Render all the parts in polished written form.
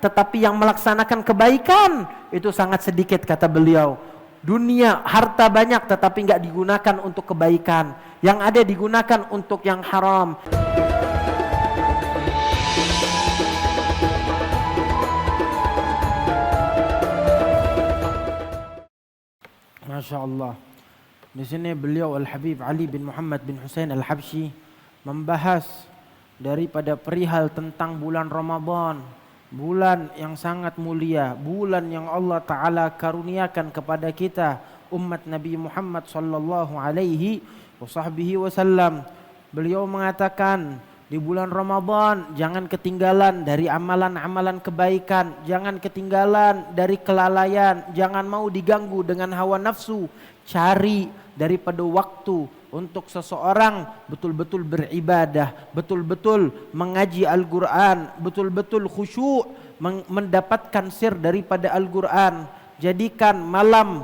tetapi yang melaksanakan kebaikan itu sangat sedikit, kata beliau. Dunia, harta banyak tetapi nggak digunakan untuk kebaikan, yang ada digunakan untuk yang haram. Masya Allah. Di sini beliau Al-Habib Ali bin Muhammad bin Husain Al-Habsyi membahas daripada perihal tentang bulan Ramadan, bulan yang sangat mulia, bulan yang Allah Ta'ala karuniakan kepada kita umat Nabi Muhammad sallallahu alaihi wasallam. Beliau mengatakan, di bulan Ramadan jangan ketinggalan dari amalan-amalan kebaikan, jangan ketinggalan dari kelalaian, jangan mau diganggu dengan hawa nafsu. Cari daripada waktu untuk seseorang betul-betul beribadah, betul-betul mengaji Al-Quran, betul-betul khusyuk mendapatkan sir daripada Al-Quran. Jadikan malam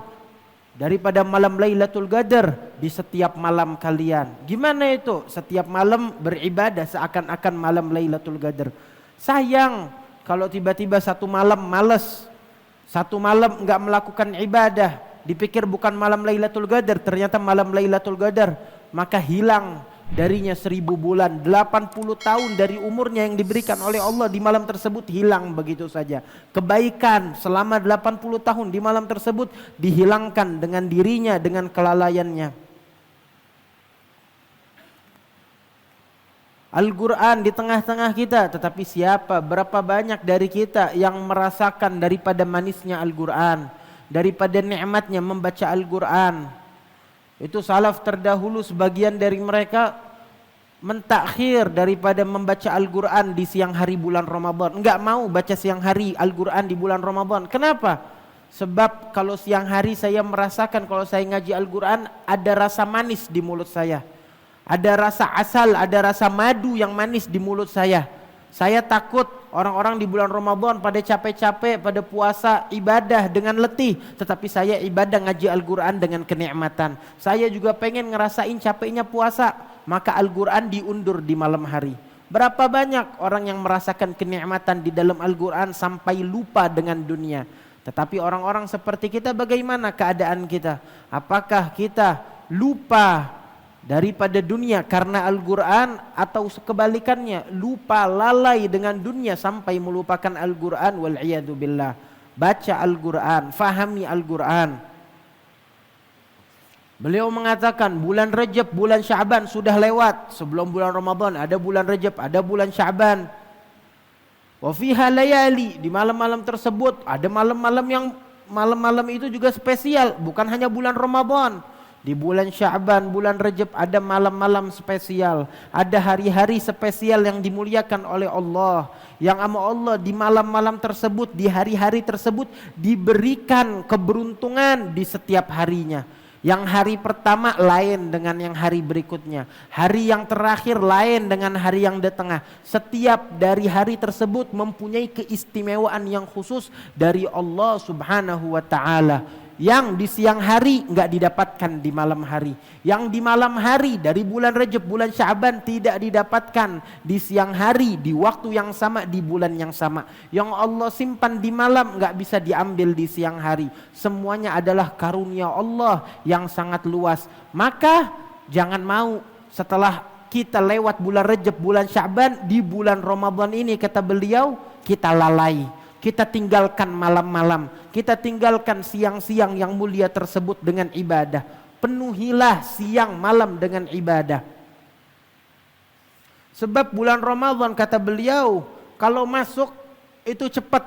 daripada malam Lailatul Qadar di setiap malam kalian. Gimana itu? Setiap malam beribadah seakan-akan malam Lailatul Qadar. Sayang kalau tiba-tiba satu malam malas, satu malam enggak melakukan ibadah, dipikir bukan malam Lailatul Qadar, ternyata malam Lailatul Qadar, maka hilang darinya 1000 bulan, 80 tahun dari umurnya yang diberikan oleh Allah di malam tersebut hilang begitu saja. Kebaikan selama 80 tahun di malam tersebut dihilangkan dengan dirinya, dengan kelalaiannya. Al-Quran di tengah-tengah kita, tetapi siapa, berapa banyak dari kita yang merasakan daripada manisnya Al-Quran, daripada nikmatnya membaca Al-Quran. Itu salaf terdahulu sebagian dari mereka mentakhir daripada membaca Al-Quran di siang hari bulan Ramadan. Enggak mau baca siang hari Al-Quran di bulan Ramadan. Kenapa? Sebab kalau siang hari saya merasakan kalau saya ngaji Al-Quran ada rasa manis di mulut saya, ada rasa asal, ada rasa madu yang manis di mulut saya. Saya takut orang-orang di bulan Ramadan pada capek-capek, pada puasa ibadah dengan letih, tetapi saya ibadah ngaji Al-Quran dengan kenikmatan. Saya juga pengen ngerasain capeknya puasa, maka Al-Quran diundur di malam hari. Berapa banyak orang yang merasakan kenikmatan di dalam Al-Quran sampai lupa dengan dunia. Tetapi orang-orang seperti kita, bagaimana keadaan kita? Apakah kita lupa daripada dunia karena Al-Quran, atau kebalikannya lupa lalai dengan dunia sampai melupakan Al-Quran? Wal'iyadu billah. Baca Al-Quran, fahami Al-Quran. Beliau mengatakan bulan Rajab, bulan Sya'ban sudah lewat. Sebelum bulan Ramadan ada bulan Rajab, ada bulan Sya'ban. Wa fiha layali, di malam-malam tersebut ada malam-malam yang malam-malam itu juga spesial, bukan hanya bulan Ramadan. Di bulan Sya'ban, bulan Rajab ada malam-malam spesial, ada hari-hari spesial yang dimuliakan oleh Allah, yang sama Allah di malam-malam tersebut, di hari-hari tersebut diberikan keberuntungan di setiap harinya. Yang hari pertama lain dengan yang hari berikutnya, hari yang terakhir lain dengan hari yang di tengah. Setiap dari hari tersebut mempunyai keistimewaan yang khusus dari Allah Subhanahu wa ta'ala, yang di siang hari enggak didapatkan di malam hari, yang di malam hari dari bulan Rajab, bulan Sya'ban tidak didapatkan di siang hari, di waktu yang sama, di bulan yang sama. Yang Allah simpan di malam enggak bisa diambil di siang hari. Semuanya adalah karunia Allah yang sangat luas. Maka jangan mau setelah kita lewat bulan Rajab, bulan Sya'ban, di bulan Ramadan ini, kata beliau, kita lalai, kita tinggalkan malam-malam, kita tinggalkan siang-siang yang mulia tersebut dengan ibadah. Penuhilah siang malam dengan ibadah. Sebab bulan Ramadan, kata beliau, kalau masuk itu cepat.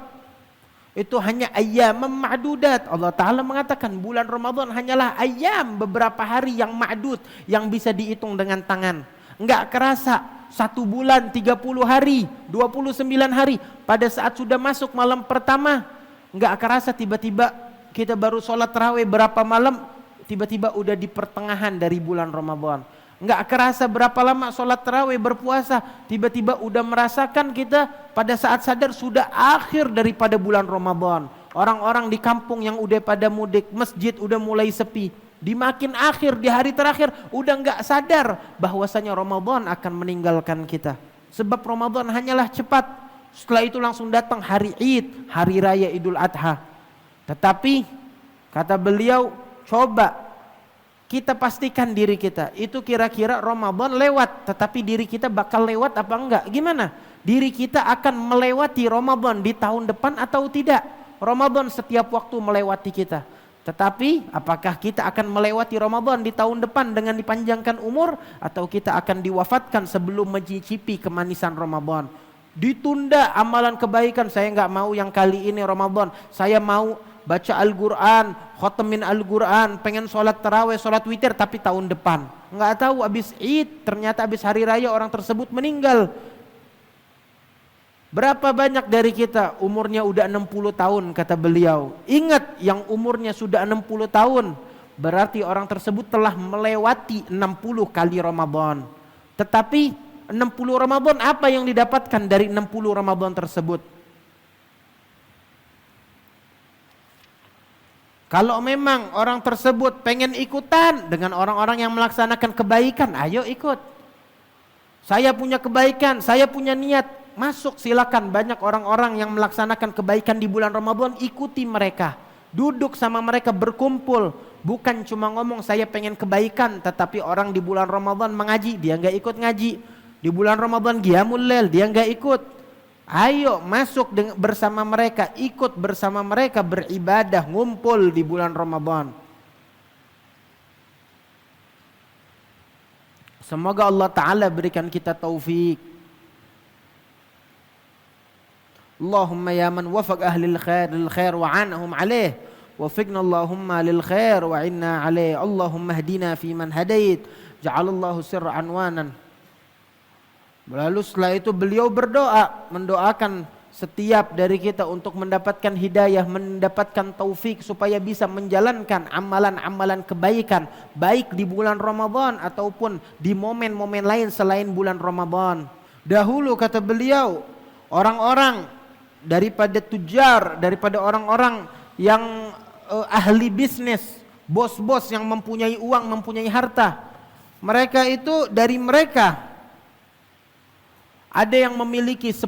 Itu hanya ayyam ma'dudat. Allah Ta'ala mengatakan bulan Ramadan hanyalah ayyam, beberapa hari yang ma'dud, yang bisa dihitung dengan tangan. Enggak kerasa. 1 bulan 30 hari, 29 hari. Pada saat sudah masuk malam pertama, enggak kerasa tiba-tiba kita baru sholat tarawih berapa malam, tiba-tiba udah di pertengahan dari bulan Ramadan. Enggak kerasa berapa lama sholat tarawih berpuasa, tiba-tiba udah merasakan kita pada saat sadar sudah akhir daripada bulan Ramadan. Orang-orang di kampung yang udah pada mudik, masjid udah mulai sepi. Di makin akhir, di hari terakhir udah enggak sadar bahwasanya Ramadan akan meninggalkan kita. Sebab Ramadan hanyalah cepat. Setelah itu langsung datang hari Id, hari raya Idul Adha. Tetapi kata beliau, coba kita pastikan diri kita itu kira-kira Ramadan lewat, tetapi diri kita bakal lewat apa enggak? Gimana? Diri kita akan melewati Ramadan di tahun depan atau tidak? Ramadan setiap waktu melewati kita. Tetapi apakah kita akan melewati Ramadan di tahun depan dengan dipanjangkan umur, atau kita akan diwafatkan sebelum mencicipi kemanisan Ramadan? Ditunda amalan kebaikan. Saya enggak mau yang kali ini Ramadan. Saya mau baca Al-Quran, khotemin Al-Quran, pengen sholat tarawih, sholat witir, tapi tahun depan. Enggak tahu habis Id, ternyata habis hari raya orang tersebut meninggal. Berapa banyak dari kita umurnya udah 60 tahun kata beliau. Ingat, yang umurnya sudah 60 tahun berarti orang tersebut telah melewati 60 kali Ramadan. Tetapi 60 Ramadan apa yang didapatkan dari 60 Ramadan tersebut? Kalau memang orang tersebut pengen ikutan dengan orang-orang yang melaksanakan kebaikan, ayo ikut. Saya punya kebaikan, saya punya niat, masuk silakan. Banyak orang-orang yang melaksanakan kebaikan di bulan Ramadan, ikuti mereka. Duduk sama mereka, berkumpul. Bukan cuma ngomong saya pengen kebaikan, tetapi orang di bulan Ramadan mengaji, dia enggak ikut ngaji. Di bulan Ramadan qiyamul lail, dia enggak ikut. Ayo masuk bersama mereka, ikut bersama mereka beribadah, ngumpul di bulan Ramadan. Semoga Allah Ta'ala berikan kita taufik. Allahumma ya man wafaq ahlil khair lil khair wa anhum alaih, wafiqna Allahumma lil khair wa inna alaih. Allahumma hdina fi man hadait, ja'alallahu sirra anwanan. Lalu setelah itu beliau berdoa, mendoakan setiap dari kita untuk mendapatkan hidayah, mendapatkan taufik supaya bisa menjalankan amalan-amalan kebaikan, baik di bulan Ramadan ataupun di momen-momen lain selain bulan Ramadan. Dahulu kata beliau, orang-orang daripada tujar, daripada orang-orang yang ahli bisnis, bos-bos yang mempunyai uang, mempunyai harta, mereka itu dari mereka ada yang memiliki 10.000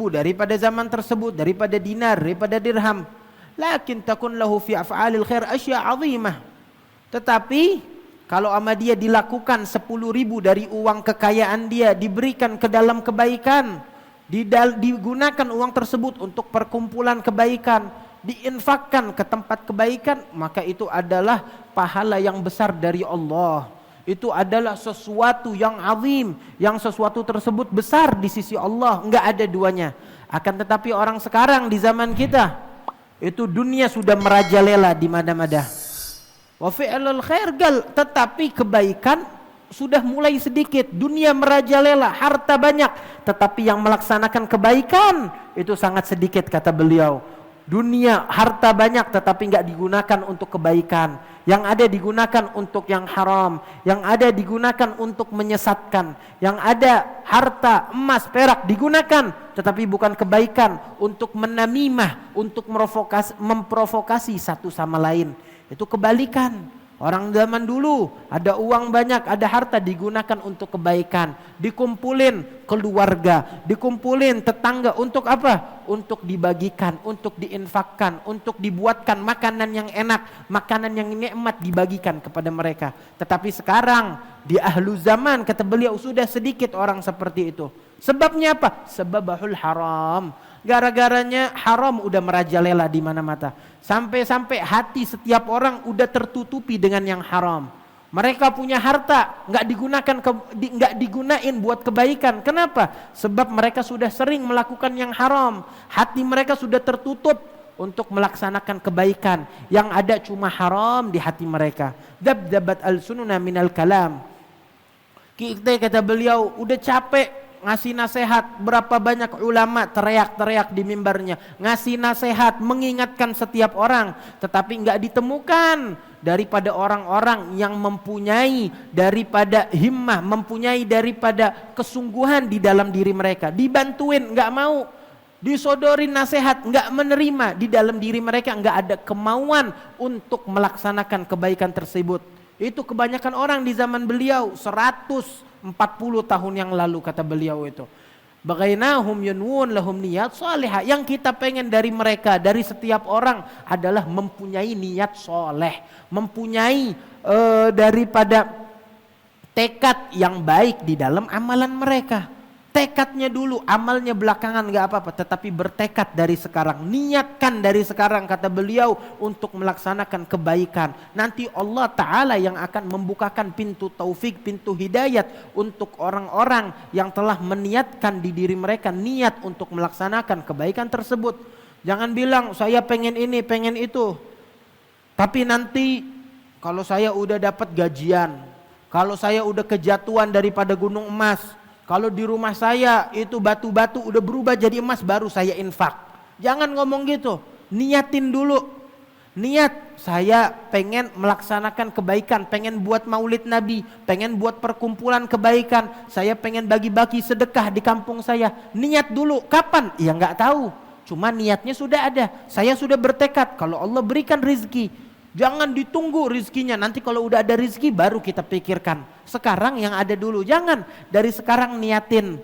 daripada zaman tersebut, daripada dinar, daripada dirham. Lakin takun lahu fi af'alil khair asya' azimah. Tetapi kalau sama dia dilakukan 10.000 dari uang kekayaan dia, diberikan ke dalam kebaikan, digunakan uang tersebut untuk perkumpulan kebaikan, diinfakkan ke tempat kebaikan, maka itu adalah pahala yang besar dari Allah. Itu adalah sesuatu yang azim, yang sesuatu tersebut besar di sisi Allah, enggak ada duanya. Akan tetapi orang sekarang di zaman kita, itu dunia sudah merajalela di mana-mana. Wa fi'lul khair gal, tetapi kebaikan sudah mulai sedikit. Dunia merajalela, harta banyak, tetapi yang melaksanakan kebaikan itu sangat sedikit kata beliau. Dunia harta banyak tetapi enggak digunakan untuk kebaikan. Yang ada digunakan untuk yang haram, yang ada digunakan untuk menyesatkan, yang ada harta, emas, perak digunakan tetapi bukan kebaikan, untuk menamimah, untuk memprovokasi satu sama lain. Itu kebalikan. Orang zaman dulu ada uang banyak, ada harta digunakan untuk kebaikan, dikumpulin keluarga, dikumpulin tetangga untuk apa? Untuk dibagikan, untuk diinfakkan, untuk dibuatkan makanan yang enak, makanan yang nikmat dibagikan kepada mereka. Tetapi sekarang di ahlu zaman kata beliau sudah sedikit orang seperti itu. Sebabnya apa? Sebabahul haram. Gara-garanya haram udah merajalela di mana-mana. Sampai-sampai hati setiap orang udah tertutupi dengan yang haram. Mereka punya harta nggak digunain buat kebaikan. Kenapa? Sebab mereka sudah sering melakukan yang haram. Hati mereka sudah tertutup untuk melaksanakan kebaikan. Yang ada cuma haram di hati mereka. Dabdabat al-sununa minal kalam. Kita kata beliau udah capek ngasih nasihat, berapa banyak ulama teriak-teriak di mimbarnya, ngasih nasihat, mengingatkan setiap orang, tetapi enggak ditemukan daripada orang-orang yang mempunyai daripada himmah, mempunyai daripada kesungguhan di dalam diri mereka. Dibantuin enggak mau, disodorin nasihat enggak menerima, di dalam diri mereka enggak ada kemauan untuk melaksanakan kebaikan tersebut. Itu kebanyakan orang di zaman beliau 140 tahun yang lalu kata beliau itu. Bagainahum yunwun lahum niat salihah. Yang kita pengen dari mereka, dari setiap orang adalah mempunyai niat soleh, mempunyai daripada tekad yang baik di dalam amalan mereka. Tekadnya dulu, amalnya belakangan gak apa-apa, tetapi bertekad dari sekarang, niatkan dari sekarang kata beliau untuk melaksanakan kebaikan. Nanti Allah Ta'ala yang akan membukakan pintu taufik, pintu hidayat untuk orang-orang yang telah meniatkan di diri mereka niat untuk melaksanakan kebaikan tersebut. Jangan bilang saya pengen ini, pengen itu, tapi nanti kalau saya udah dapat gajian, kalau saya udah kejatuhan daripada gunung emas, kalau di rumah saya itu batu-batu udah berubah jadi emas baru saya infak. Jangan ngomong gitu. Niatin dulu. Niat saya pengen melaksanakan kebaikan, pengen buat maulid Nabi, pengen buat perkumpulan kebaikan, saya pengen bagi-bagi sedekah di kampung saya. Niat dulu. Kapan? Ya nggak tahu. Cuma niatnya sudah ada. Saya sudah bertekad kalau Allah berikan rizki. Jangan ditunggu rizkinya, nanti kalau udah ada rizki baru kita pikirkan. Sekarang yang ada dulu, jangan dari sekarang niatin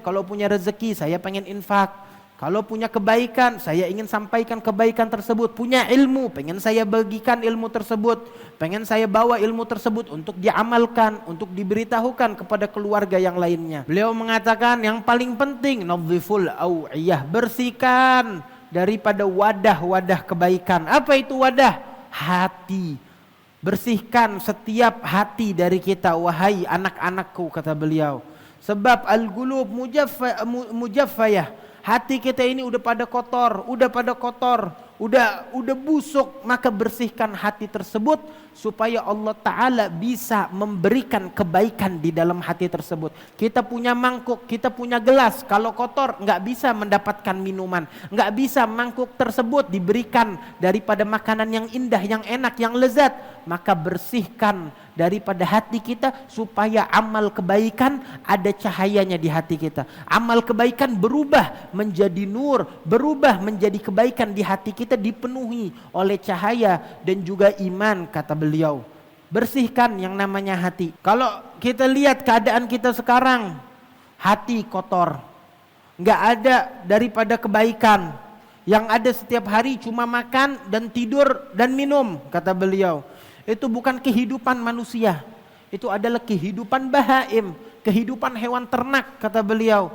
kalau punya rezeki saya pengen infak. Kalau punya kebaikan saya ingin sampaikan kebaikan tersebut. Punya ilmu pengen saya bagikan ilmu tersebut. Pengen saya bawa ilmu tersebut untuk diamalkan, untuk diberitahukan kepada keluarga yang lainnya. Beliau mengatakan yang paling penting nadhiful awiyah, bersihkan daripada wadah-wadah kebaikan. Apa itu wadah? Hati. Bersihkan setiap hati dari kita, wahai anak-anakku, kata beliau. Sebab al-qulub mujaffayah. Hati kita ini udah pada kotor, udah busuk, maka bersihkan hati tersebut supaya Allah Ta'ala bisa memberikan kebaikan di dalam hati tersebut. Kita punya mangkuk, kita punya gelas, kalau kotor nggak bisa mendapatkan minuman, nggak bisa mangkuk tersebut diberikan daripada makanan yang indah, yang enak, yang lezat. Maka bersihkan daripada hati kita supaya amal kebaikan ada cahayanya di hati kita. Amal kebaikan berubah menjadi nur, berubah menjadi kebaikan di hati kita, dipenuhi oleh cahaya dan juga iman, kata beliau. Bersihkan yang namanya hati. Kalau kita lihat keadaan kita sekarang, hati kotor, nggak ada daripada kebaikan. Yang ada setiap hari cuma makan dan tidur dan minum, kata beliau. Itu bukan kehidupan manusia, itu adalah kehidupan bahaim, kehidupan hewan ternak, kata beliau.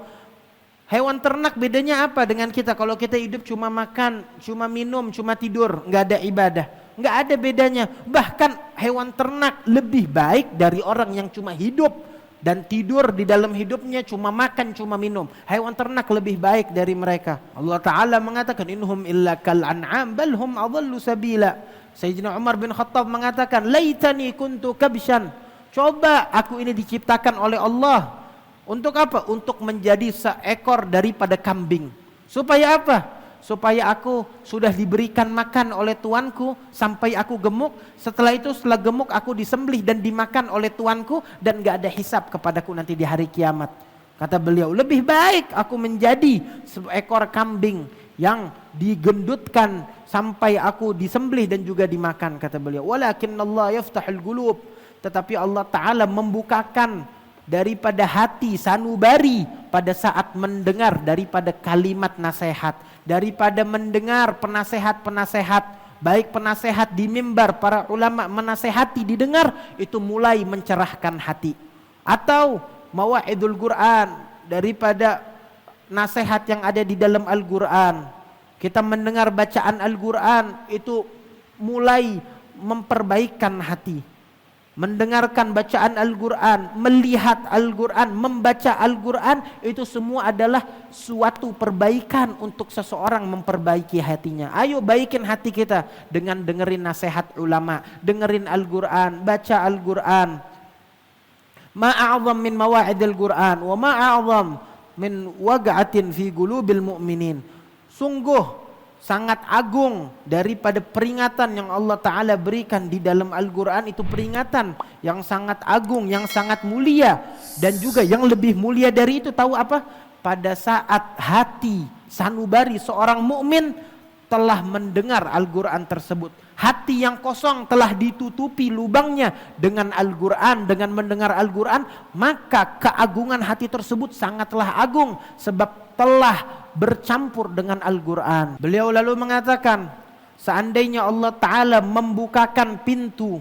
Hewan ternak bedanya apa dengan kita? Kalau kita hidup cuma makan, cuma minum, cuma tidur, nggak ada ibadah, nggak ada bedanya. Bahkan hewan ternak lebih baik dari orang yang cuma hidup dan tidur di dalam hidupnya, cuma makan, cuma minum. Hewan ternak lebih baik dari mereka. Allah Ta'ala mengatakan inhum illa kal an'am bal hum adallu sabila. Sayyidina Umar bin Khattab mengatakan, laitani kuntu kabshan. Coba aku ini diciptakan oleh Allah. Untuk apa? Untuk menjadi seekor daripada kambing. Supaya apa? Supaya aku sudah diberikan makan oleh tuanku sampai aku gemuk. Setelah itu, setelah gemuk aku disembelih dan dimakan oleh tuanku dan gak ada hisab kepadaku nanti di hari kiamat. Kata beliau, lebih baik aku menjadi seekor kambing yang digendutkan sampai aku disembelih dan juga dimakan, kata beliau. Walakinnallaha yaftahul qulub, tetapi Allah Ta'ala membukakan daripada hati sanubari pada saat mendengar daripada kalimat nasihat, daripada mendengar penasehat-penasehat, baik penasehat di mimbar para ulama menasehati didengar, itu mulai mencerahkan hati. Atau mawa'idul Quran, daripada nasihat yang ada di dalam Al-Quran, kita mendengar bacaan Al-Quran itu mulai memperbaikan hati. Mendengarkan bacaan Al-Quran, melihat Al-Quran, membaca Al-Quran, itu semua adalah suatu perbaikan untuk seseorang memperbaiki hatinya. Ayo baikin hati kita dengan dengerin nasihat ulama, dengerin Al-Quran, baca Al-Quran. Ma'a'azam min mawa'idil Quran wa ma'a'azam min wag'atin fi qulubil mu'minin. Sungguh sangat agung daripada peringatan yang Allah Ta'ala berikan di dalam Al-Quran. Itu peringatan yang sangat agung, yang sangat mulia. Dan juga yang lebih mulia dari itu tahu apa? Pada saat hati sanubari seorang mukmin telah mendengar Al-Quran tersebut. Hati yang kosong telah ditutupi lubangnya dengan Al-Quran, dengan mendengar Al-Quran, maka keagungan hati tersebut sangatlah agung sebab telah bercampur dengan Al-Quran. Beliau lalu mengatakan, seandainya Allah Ta'ala membukakan pintu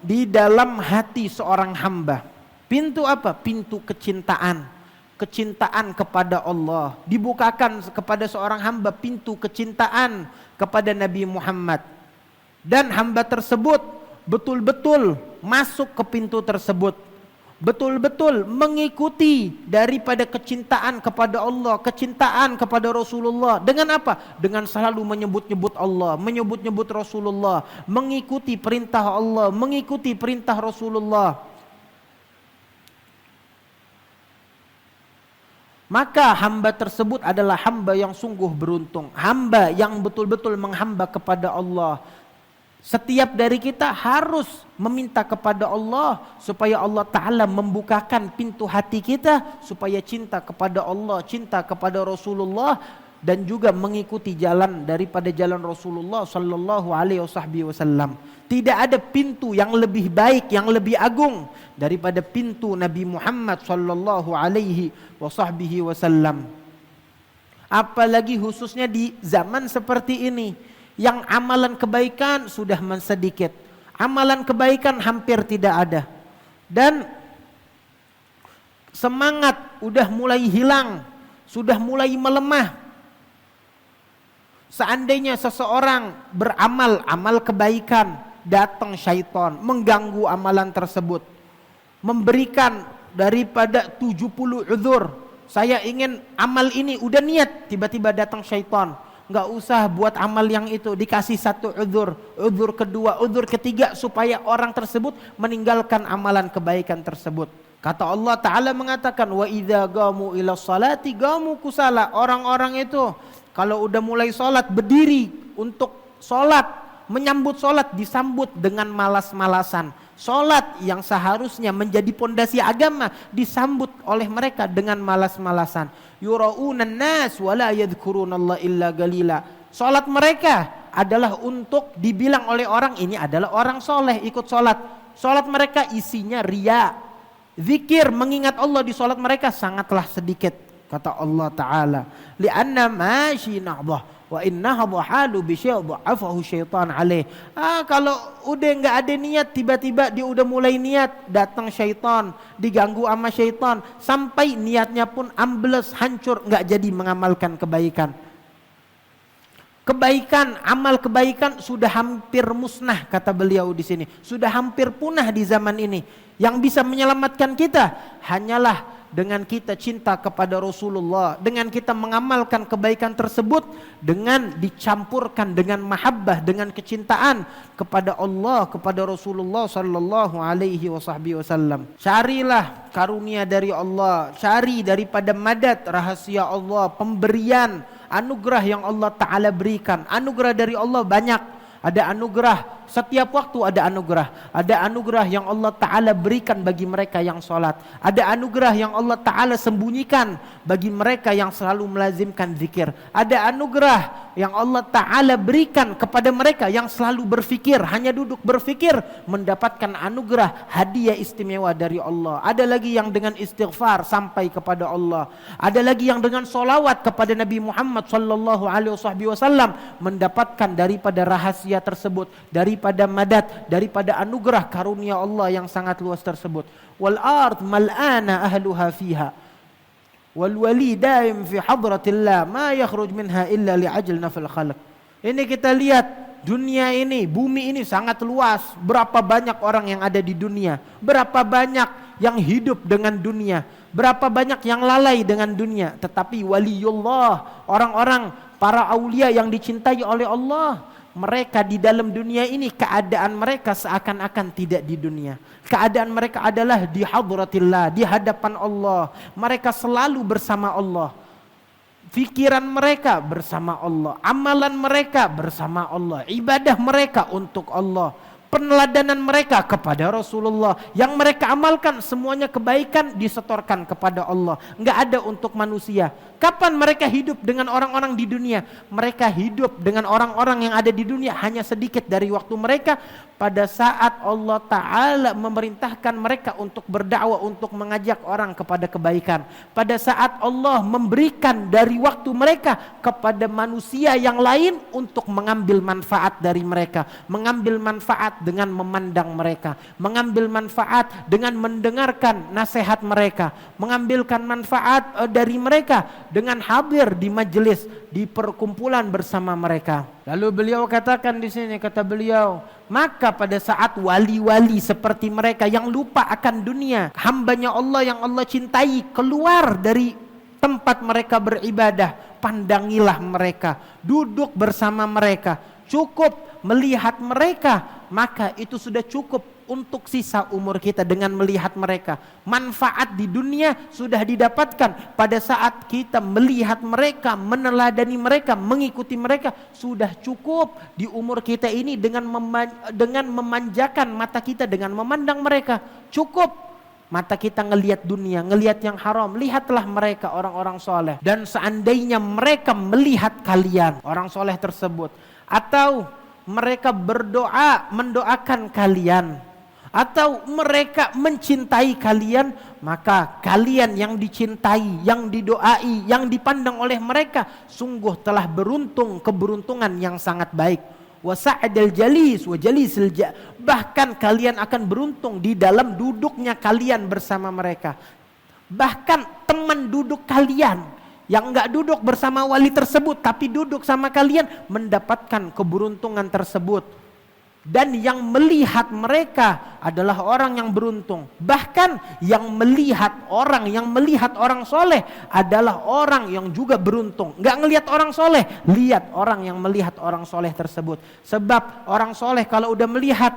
di dalam hati seorang hamba. Pintu apa? Pintu kecintaan. Kecintaan kepada Allah. Dibukakan kepada seorang hamba pintu kecintaan kepada Nabi Muhammad. Dan hamba tersebut betul-betul masuk ke pintu tersebut. Betul-betul mengikuti daripada kecintaan kepada Allah, kecintaan kepada Rasulullah. Dengan apa? Dengan selalu menyebut-nyebut Allah, menyebut-nyebut Rasulullah, mengikuti perintah Allah, mengikuti perintah Rasulullah. Maka hamba tersebut adalah hamba yang sungguh beruntung. Hamba yang betul-betul menghamba kepada Allah. Setiap dari kita harus meminta kepada Allah supaya Allah Ta'ala membukakan pintu hati kita supaya cinta kepada Allah, cinta kepada Rasulullah, dan juga mengikuti jalan daripada jalan Rasulullah sallallahu alaihi wasallam. Tidak ada pintu yang lebih baik, yang lebih agung daripada pintu Nabi Muhammad sallallahu alaihi wasallam. Apalagi khususnya di zaman seperti ini yang amalan kebaikan sudah sedikit. Amalan kebaikan hampir tidak ada. Dan semangat udah mulai hilang, sudah mulai melemah. Seandainya seseorang beramal amal kebaikan, datang syaitan mengganggu amalan tersebut, memberikan daripada 70 uzur. Saya ingin amal ini, udah niat, tiba-tiba datang syaitan, nggak usah buat amal yang itu, dikasih satu uzur, uzur kedua, uzur ketiga, supaya orang tersebut meninggalkan amalan kebaikan tersebut. Kata Allah Ta'ala mengatakan, wa idza qamu ila salati qamu kusala. Orang-orang itu kalau udah mulai sholat, berdiri untuk sholat, menyambut sholat, disambut dengan malas-malasan. Sholat yang seharusnya menjadi pondasi agama disambut oleh mereka dengan malas-malasan. Yura'unan nas wa la yadhkurunallaha illa qalila. Sholat mereka adalah untuk dibilang oleh orang, ini adalah orang soleh ikut sholat. Sholat mereka isinya riya. Zikir mengingat Allah di sholat mereka sangatlah sedikit. Kata Allah Ta'ala, li'anna mashi na'bah wa innaha halu bisyai'afahu syaitan alaih. Kalau udah nggak ada niat, tiba-tiba dia udah mulai niat, datang syaitan, diganggu sama syaitan, sampai niatnya pun ambles, hancur, nggak jadi mengamalkan kebaikan. Kebaikan, amal kebaikan sudah hampir musnah, kata beliau di sini. Sudah hampir punah di zaman ini. Yang bisa menyelamatkan kita hanyalah dengan kita cinta kepada Rasulullah, dengan kita mengamalkan kebaikan tersebut, dengan dicampurkan dengan mahabbah, dengan kecintaan kepada Allah, kepada Rasulullah sallallahu alaihi wasallam. Carilah karunia dari Allah, cari daripada madat rahasia Allah, pemberian, anugerah yang Allah Ta'ala berikan. Anugerah dari Allah banyak. Ada anugerah, setiap waktu ada anugerah. Ada anugerah yang Allah Ta'ala berikan bagi mereka yang sholat. Ada anugerah yang Allah Ta'ala sembunyikan bagi mereka yang selalu melazimkan zikir. Ada anugerah yang Allah Ta'ala berikan kepada mereka yang selalu berfikir, hanya duduk berfikir, mendapatkan anugerah hadiah istimewa dari Allah. Ada lagi yang dengan istighfar sampai kepada Allah. Ada lagi yang dengan solawat kepada Nabi Muhammad sallallahu alaihi wasallam mendapatkan daripada rahasia tersebut, daripada madat, daripada anugerah karunia Allah yang sangat luas tersebut. Wal ard mal'ana ahluha fiha wal wali daim fi hadratillah ma yakhruj minha illa li'ajl nafil khalq. Ini kita lihat dunia ini, bumi ini sangat luas. Berapa banyak orang yang ada di dunia, berapa banyak yang hidup dengan dunia, berapa banyak yang lalai dengan dunia. Tetapi waliullah, orang-orang para aulia yang dicintai oleh Allah, mereka di dalam dunia ini keadaan mereka seakan-akan tidak di dunia. Keadaan mereka adalah di hadratillah, di hadapan Allah. Mereka selalu bersama Allah. Fikiran mereka bersama Allah, amalan mereka bersama Allah, ibadah mereka untuk Allah. peneladanan mereka kepada Rasulullah. Yang mereka amalkan semuanya kebaikan disetorkan kepada Allah. Enggak ada untuk manusia. Kapan mereka hidup dengan orang-orang di dunia? Mereka hidup dengan orang-orang yang ada di dunia hanya sedikit dari waktu mereka pada saat Allah Ta'ala memerintahkan mereka untuk berdakwah, untuk mengajak orang kepada kebaikan. Pada saat Allah memberikan dari waktu mereka kepada manusia yang lain untuk mengambil manfaat dari mereka, mengambil manfaat dengan memandang mereka, mengambil manfaat dengan mendengarkan nasihat mereka, mengambilkan manfaat dari mereka dengan hadir di majelis, di perkumpulan bersama mereka. Lalu beliau katakan di sini, kata beliau, maka pada saat wali-wali seperti mereka yang lupa akan dunia, hambanya Allah yang Allah cintai keluar dari tempat mereka beribadah, pandangilah mereka, duduk bersama mereka, cukup melihat mereka, maka itu sudah cukup untuk sisa umur kita dengan melihat mereka. Manfaat di dunia sudah didapatkan pada saat kita melihat mereka, meneladani mereka, mengikuti mereka, sudah cukup di umur kita ini dengan memanjakan mata kita dengan memandang mereka. Cukup mata kita ngelihat dunia, ngelihat yang haram. Lihatlah mereka orang-orang soleh. Dan seandainya mereka melihat kalian, orang soleh tersebut, atau mereka berdoa, mendoakan kalian, atau mereka mencintai kalian, maka kalian yang dicintai, yang didoai, yang dipandang oleh mereka sungguh telah beruntung, keberuntungan yang sangat baik. Wa sa'adal jalis wa jalisil bahkan kalian akan beruntung di dalam duduknya kalian bersama mereka. Bahkan teman duduk kalian yang enggak duduk bersama wali tersebut tapi duduk sama kalian mendapatkan keberuntungan tersebut. Dan yang melihat mereka adalah orang yang beruntung. Bahkan yang melihat orang soleh adalah orang yang juga beruntung. Nggak ngelihat orang soleh, lihat orang yang melihat orang soleh tersebut. Sebab orang soleh kalau udah melihat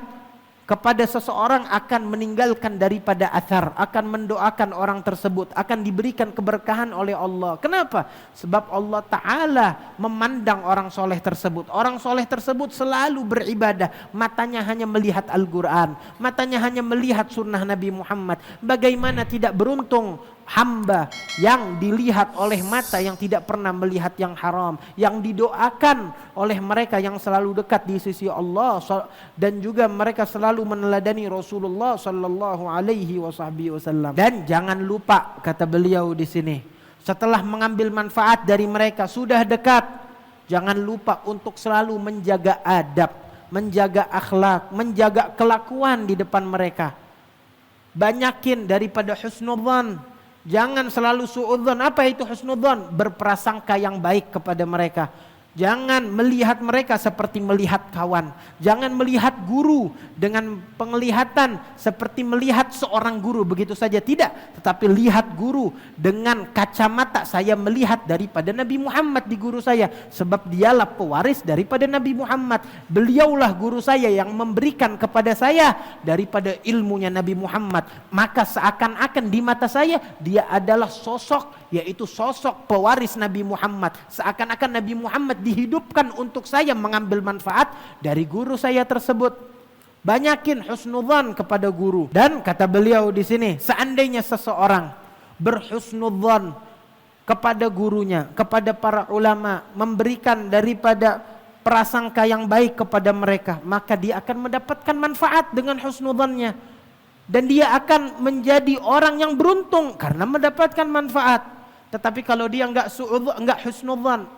kepada seseorang akan meninggalkan daripada athar, akan mendoakan orang tersebut, akan diberikan keberkahan oleh Allah. Kenapa? Sebab Allah Ta'ala memandang orang soleh tersebut. Orang soleh tersebut selalu beribadah, matanya hanya melihat Al-Quran, matanya hanya melihat sunnah Nabi Muhammad. Bagaimana tidak beruntung hamba yang dilihat oleh mata yang tidak pernah melihat yang haram, yang didoakan oleh mereka yang selalu dekat di sisi Allah, dan juga mereka selalu meneladani Rasulullah sallallahu alaihi wasallam. Dan jangan lupa, kata beliau di sini, setelah mengambil manfaat dari mereka sudah dekat, jangan lupa untuk selalu menjaga adab, menjaga akhlak, menjaga kelakuan di depan mereka. Banyakin daripada husnudzan. Jangan selalu suudzon. Apa itu husnudzon? Berprasangka yang baik kepada mereka. Jangan melihat mereka seperti melihat kawan. Jangan melihat guru dengan penglihatan seperti melihat seorang guru begitu saja. Tidak. Tetapi lihat guru dengan kacamata saya melihat daripada Nabi Muhammad di guru saya. Sebab dialah pewaris daripada Nabi Muhammad. Beliaulah guru saya yang memberikan kepada saya daripada ilmunya Nabi Muhammad. Maka seakan-akan di mata saya dia adalah sosok, yaitu sosok pewaris Nabi Muhammad. Seakan-akan Nabi Muhammad dihidupkan untuk saya mengambil manfaat dari guru saya tersebut. Banyakin husnudzan kepada guru. Dan kata beliau di sini, seandainya seseorang berhusnudzan kepada gurunya, kepada para ulama, memberikan daripada prasangka yang baik kepada mereka, maka dia akan mendapatkan manfaat dengan husnudzannya. Dan dia akan menjadi orang yang beruntung karena mendapatkan manfaat. Tetapi kalau dia enggak husnudzan,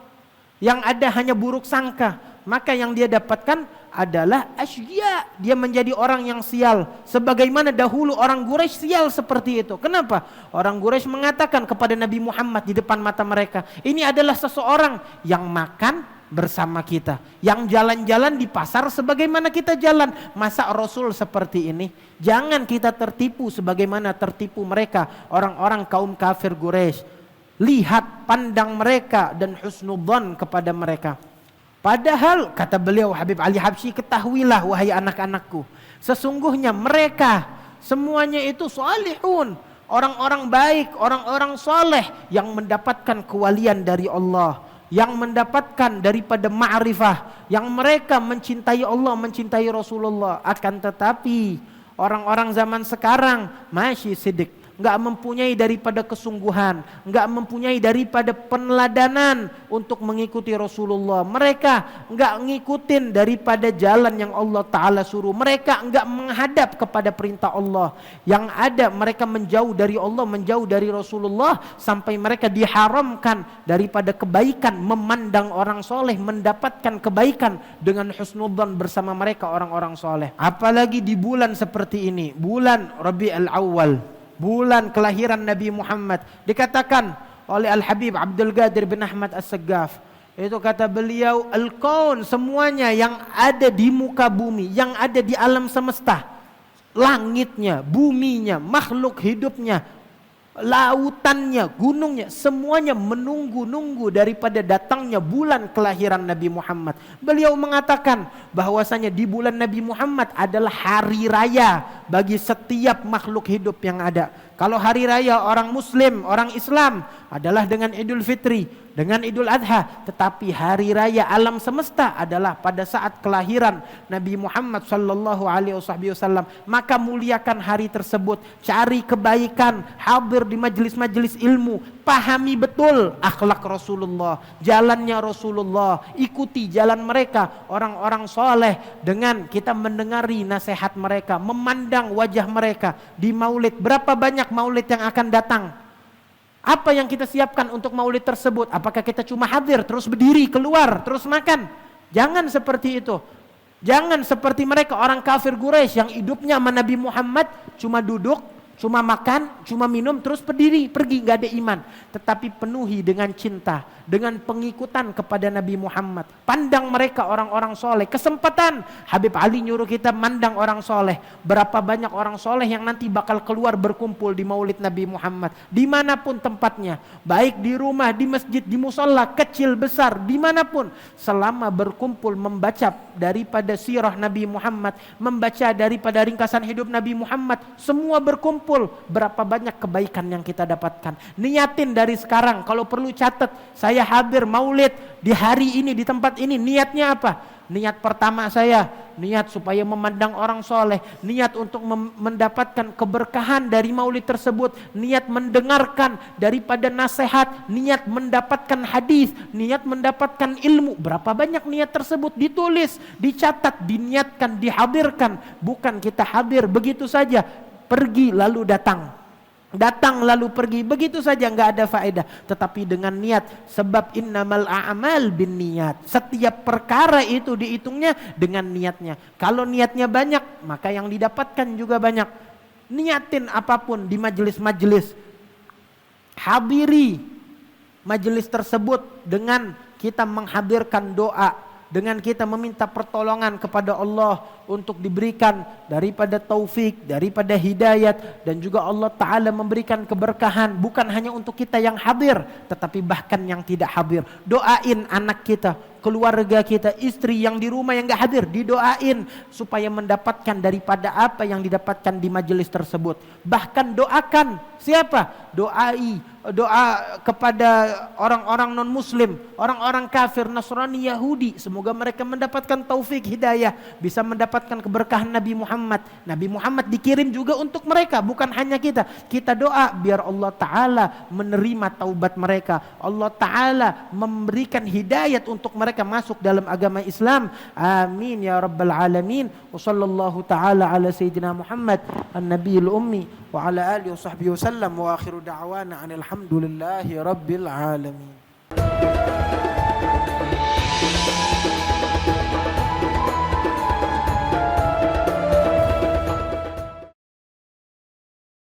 yang ada hanya buruk sangka, maka yang dia dapatkan adalah asyia. Dia menjadi orang yang sial. Sebagaimana dahulu orang Quraisy sial seperti itu. Kenapa? Orang Quraisy mengatakan kepada Nabi Muhammad di depan mata mereka, ini adalah seseorang yang makan bersama kita, yang jalan-jalan di pasar sebagaimana kita jalan. Masa Rasul seperti ini? Jangan kita tertipu sebagaimana tertipu mereka, orang-orang kaum kafir Quraisy. Lihat, pandang mereka dan husnudzan kepada mereka. Padahal kata beliau Habib Ali Habsyi, ketahuilah wahai anak-anakku, sesungguhnya mereka semuanya itu salihun, orang-orang baik, orang-orang soleh yang mendapatkan kewalian dari Allah. yang mendapatkan daripada ma'rifah, yang mereka mencintai Allah, mencintai Rasulullah. Akan tetapi orang-orang zaman sekarang masih sidik, nggak mempunyai daripada kesungguhan, nggak mempunyai daripada peneladanan untuk mengikuti Rasulullah. Mereka nggak ngikutin daripada jalan yang Allah Ta'ala suruh. Mereka nggak menghadap kepada perintah Allah. Yang ada mereka menjauh dari Allah, menjauh dari Rasulullah, sampai mereka diharamkan daripada kebaikan, memandang orang soleh, mendapatkan kebaikan dengan husnudzan bersama mereka orang-orang soleh. Apalagi di bulan seperti ini, bulan Rabiul Awal, bulan kelahiran Nabi Muhammad. Dikatakan oleh Al-Habib Abdul Qadir bin Ahmad As-Saggaf, itu kata beliau, al-kaun, semuanya yang ada di muka bumi, yang ada di alam semesta, langitnya, buminya, makhluk hidupnya, lautannya, gunungnya, semuanya menunggu-nunggu daripada datangnya bulan kelahiran Nabi Muhammad. Beliau mengatakan bahwasanya di bulan Nabi Muhammad adalah hari raya bagi setiap makhluk hidup yang ada. Kalau hari raya orang Muslim, orang Islam adalah dengan Idul Fitri, dengan Idul Adha, tetapi hari raya alam semesta adalah pada saat kelahiran Nabi Muhammad sallallahu alaihi wasallam. Maka muliakan hari tersebut, cari kebaikan, hadir di majelis-majelis ilmu, pahami betul akhlak Rasulullah, jalannya Rasulullah, ikuti jalan mereka, orang-orang soleh, dengan kita mendengari nasihat mereka, memandang wajah mereka di maulid. Berapa banyak maulid yang akan datang? Apa yang kita siapkan untuk maulid tersebut? Apakah kita cuma hadir, terus berdiri, keluar, terus makan? Jangan seperti itu. Jangan seperti mereka orang kafir Quraisy yang hidupnya sama Nabi Muhammad cuma duduk, cuma makan, cuma minum, terus berdiri, pergi, gak ada iman. Tetapi penuhi dengan cinta, dengan pengikutan kepada Nabi Muhammad. Pandang mereka orang-orang soleh. Kesempatan Habib Ali nyuruh kita mandang orang soleh. Berapa banyak orang soleh yang nanti bakal keluar berkumpul di maulid Nabi Muhammad, dimanapun tempatnya, baik di rumah, di masjid, di musola, kecil, besar, dimanapun, selama berkumpul membaca daripada sirah Nabi Muhammad, membaca daripada ringkasan hidup Nabi Muhammad, semua berkumpul. Berapa banyak kebaikan yang kita dapatkan. Niatin dari sekarang, kalau perlu catat, saya hadir maulid di hari ini, di tempat ini. Niatnya apa? Niat pertama saya, niat supaya memandang orang soleh, niat untuk mendapatkan keberkahan dari maulid tersebut, niat mendengarkan daripada nasihat, niat mendapatkan hadis, niat mendapatkan ilmu. Berapa banyak niat tersebut ditulis, dicatat, diniatkan, dihadirkan. Bukan kita hadir begitu saja, pergi lalu datang, datang lalu pergi, begitu saja nggak ada faedah. Tetapi dengan niat, sebab innamal a'mal bin niat, setiap perkara itu dihitungnya dengan niatnya. Kalau niatnya banyak, maka yang didapatkan juga banyak. Niatin apapun di majelis-majelis, hadiri majelis tersebut dengan kita menghadirkan doa, dengan kita meminta pertolongan kepada Allah untuk diberikan daripada taufik, daripada hidayat, dan juga Allah Ta'ala memberikan keberkahan bukan hanya untuk kita yang hadir, tetapi bahkan yang tidak hadir. Doain anak kita, keluarga kita, istri yang di rumah yang gak hadir, didoain supaya mendapatkan daripada apa yang didapatkan di majelis tersebut. Bahkan doakan siapa? Doa kepada orang-orang non-muslim, orang-orang kafir, Nasrani, Yahudi, semoga mereka mendapatkan taufik hidayah, bisa mendapatkan keberkahan Nabi Muhammad. Nabi Muhammad dikirim juga untuk mereka, bukan hanya kita. Kita doa biar Allah Ta'ala menerima taubat mereka, Allah Ta'ala memberikan hidayat untuk mereka masuk dalam agama Islam. Amin ya rabbal alamin. Wa sallallahu ta'ala ala sayyidina Muhammad an-nabiyil ummi wa ala alihi wa sahbihi wasallam, wa akhiru da'wana anil hamdulillahi rabbil alamin.